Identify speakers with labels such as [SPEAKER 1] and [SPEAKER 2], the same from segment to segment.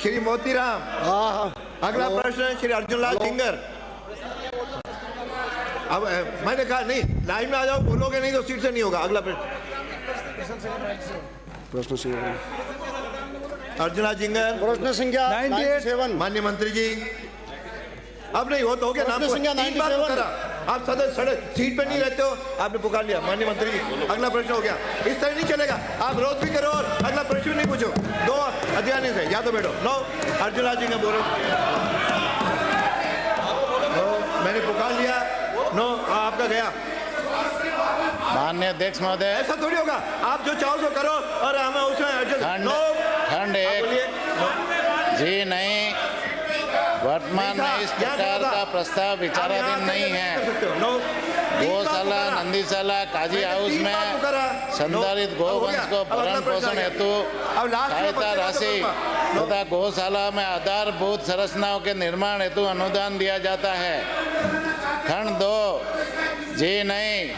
[SPEAKER 1] श्री मोतीराम। अगला प्रश्न श्री अर्जुनलाल जिंगर। अब मैंने कहा नहीं, लाइन में आ जाओ, बोलोगे नहीं तो सीट से नहीं होगा। अगला प्रश्न अर्जुनलाल जिंगर।
[SPEAKER 2] प्रश्न संख्या 97।
[SPEAKER 1] माननीय मंत्री जी, अब नहीं हो तो हो गया। नाम तीन बार पुकारा, आप सदस्य सड़क सीट पे नहीं रहते हो, आपने पुकार लिया। माननीय मंत्री जी, अगला प्रश्न हो गया। इस तरह नहीं चलेगा, आप रोज भी करो और अगला प्रश्न भी नहीं पूछो। दो अधिकारी से या तो बैठो। नो, अर्जुनलाल जी ने बोलो, मैंने पुकार लिया। नो, आपका गया।
[SPEAKER 3] माननीय अध्यक्ष महोदय,
[SPEAKER 1] ऐसा थोड़ी होगा, आप जो चाहो तो करो और हमें उसमें
[SPEAKER 3] खंड एक जी नहीं, वर्तमान में इस प्रकार का प्रस्ताव विचाराधीन नहीं है। गौशाला नंदीशाला काजी हाउस में संधारित गोवंश को भरण पोषण हेतु सहायता राशि तथा गौशाला में आधारभूत संरचनाओं के निर्माण हेतु अनुदान दिया जाता है। खंड 2 जी नहीं,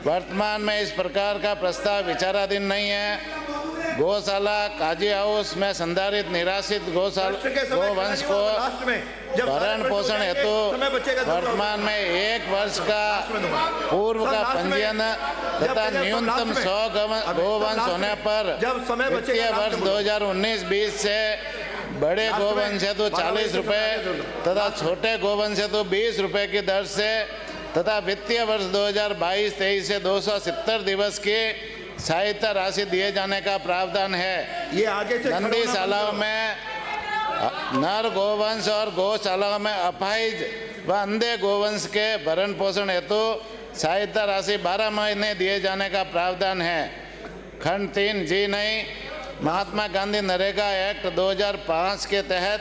[SPEAKER 3] वर्तमान में इस प्रकार का प्रस्ताव विचाराधीन नहीं है। गौशाला काजी हाउस में संधारित निराश्रित गोवंश को भरण पोषण हेतु वर्तमान में 1 वर्ष का पूर्व का पंजीयन तथा न्यूनतम 100 गोवंश होने पर वित्तीय वर्ष 2019-20 से बड़े गोवंश हेतु 40 रुपये तथा छोटे गोवंश हेतु 20 रुपये की दर से तथा वित्तीय वर्ष 2022-23 से 270 दिवस की सहायता राशि दिए जाने का प्रावधान है।
[SPEAKER 1] ये आगे से
[SPEAKER 3] नंदीशालाओं में नर गोवंश और गौशालाओं में अपाहिज व अंधे गोवंश के भरण पोषण हेतु सहायता राशि 12 महीने दिए जाने का प्रावधान है। खंड 3 जी नहीं, महात्मा गांधी नरेगा एक्ट 2005 के तहत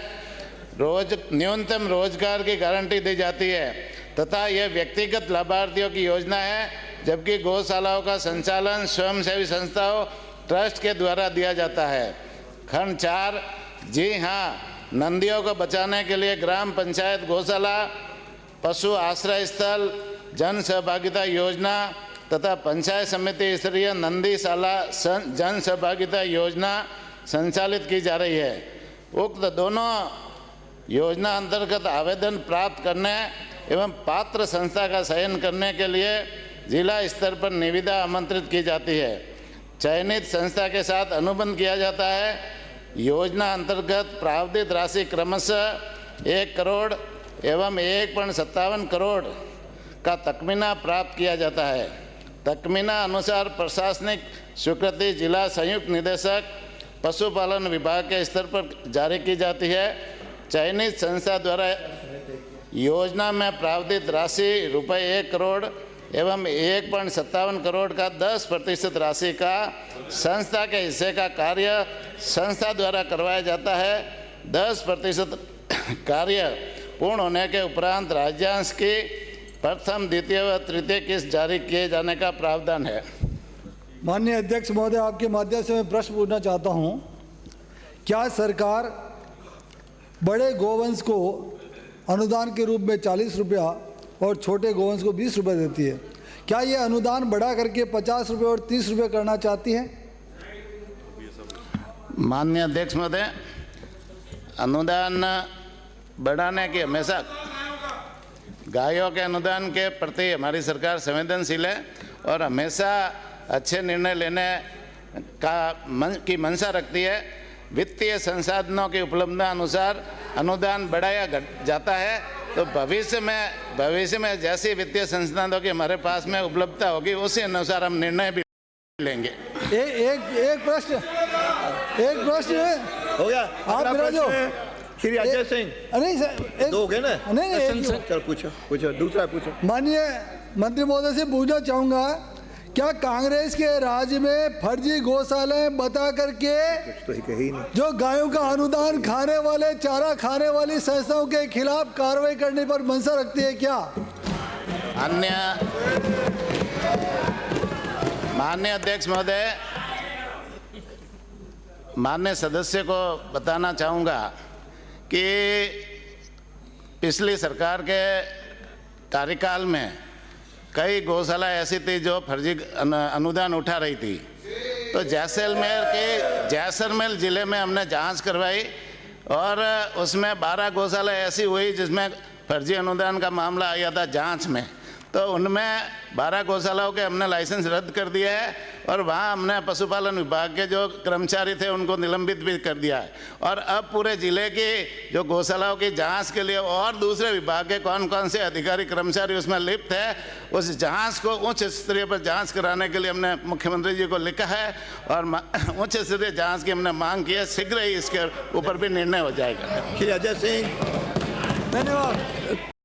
[SPEAKER 3] न्यूनतम रोजगार की गारंटी दी जाती है तथा यह व्यक्तिगत लाभार्थियों की योजना है, जबकि गौशालाओं का संचालन स्वयंसेवी संस्थाओं ट्रस्ट के द्वारा दिया जाता है। खंड 4 जी हाँ, नंदियों को बचाने के लिए ग्राम पंचायत गौशाला, पशु आश्रय स्थल, जन सहभागिता योजना तथा पंचायत समिति स्तरीय नंदीशाला जन सहभागिता योजना संचालित की जा रही है। उक्त दोनों योजना अंतर्गत आवेदन प्राप्त करने एवं पात्र संस्था का चयन करने के लिए जिला स्तर पर निविदा आमंत्रित की जाती है। चयनित संस्था के साथ अनुबंध किया जाता है। योजना अंतर्गत प्रावधित राशि क्रमशः 1 करोड़ एवं 1.57 करोड़ का तकमीना प्राप्त किया जाता है। तकमीना अनुसार प्रशासनिक स्वीकृति जिला संयुक्त निदेशक पशुपालन विभाग के स्तर पर जारी की जाती है। चयनित संस्था द्वारा योजना में प्रावधित राशि ₹1 करोड़ एवं 1.57 करोड़ का 10% राशि का संस्था के हिस्से का कार्य संस्था द्वारा करवाया जाता है। 10% कार्य पूर्ण होने के उपरांत राज्यांश की प्रथम, द्वितीय व तृतीय किस्त जारी किए जाने का प्रावधान है।
[SPEAKER 2] माननीय अध्यक्ष महोदय, आपके माध्यम से मैं प्रश्न पूछना चाहता हूं, क्या सरकार बड़े गोवंश को अनुदान के रूप में 40 रुपया और छोटे गोवंश को 20 रुपये देती है? क्या ये अनुदान बढ़ा करके 50 रुपये और 30 रुपये करना चाहती है?
[SPEAKER 3] माननीय अध्यक्ष महोदय, अनुदान बढ़ाने की हमेशा गायों के अनुदान के प्रति हमारी सरकार संवेदनशील है और हमेशा अच्छे निर्णय लेने की मंशा रखती है। वित्तीय संसाधनों की उपलब्धता अनुसार अनुदान बढ़ाया जाता है, तो भविष्य में जैसी वित्तीय संसाधनों की हमारे पास में उपलब्धता होगी उसी अनुसार हम निर्णय भी लेंगे।
[SPEAKER 2] एक प्रश्न
[SPEAKER 1] हो गया।
[SPEAKER 2] आप मेरा जो
[SPEAKER 1] श्री अजय सिंह,
[SPEAKER 2] नहीं सर,
[SPEAKER 1] दो हो गए ना?
[SPEAKER 2] नहीं,
[SPEAKER 1] चल पूछो दूसरा पूछो।
[SPEAKER 2] माननीय मंत्री महोदय से पूछना चाहूंगा, क्या कांग्रेस के राज्य में फर्जी गौशालाएं बता करके
[SPEAKER 1] तो ही नहीं,
[SPEAKER 2] जो गायों का अनुदान खाने वाले, चारा खाने वाली संस्थाओं के खिलाफ कार्रवाई करने पर मंशा रखती है क्या?
[SPEAKER 3] माननीय अध्यक्ष महोदय, माननीय सदस्य को बताना चाहूँगा कि पिछली सरकार के कार्यकाल में कई गौशाला ऐसी थी जो फर्जी अनुदान उठा रही थी, तो जैसलमेर जिले में हमने जांच करवाई और उसमें 12 गौशाला ऐसी हुई जिसमें फर्जी अनुदान का मामला आया था जांच में, तो उनमें 12 गौशालाओं के हमने लाइसेंस रद्द कर दिया है और वहाँ हमने पशुपालन विभाग के जो कर्मचारी थे उनको निलंबित भी कर दिया है। और अब पूरे ज़िले की जो गौशालाओं की जांच के लिए और दूसरे विभाग के कौन कौन से अधिकारी कर्मचारी उसमें लिप्त है, उस जांच को उच्च स्तरीय पर जांच कराने के लिए हमने मुख्यमंत्री जी को लिखा है और उच्च स्तरीय जांच की हमने मांग की है। शीघ्र ही इसके ऊपर भी निर्णय हो जाएगा।
[SPEAKER 1] श्री अजय सिंह।
[SPEAKER 2] धन्यवाद।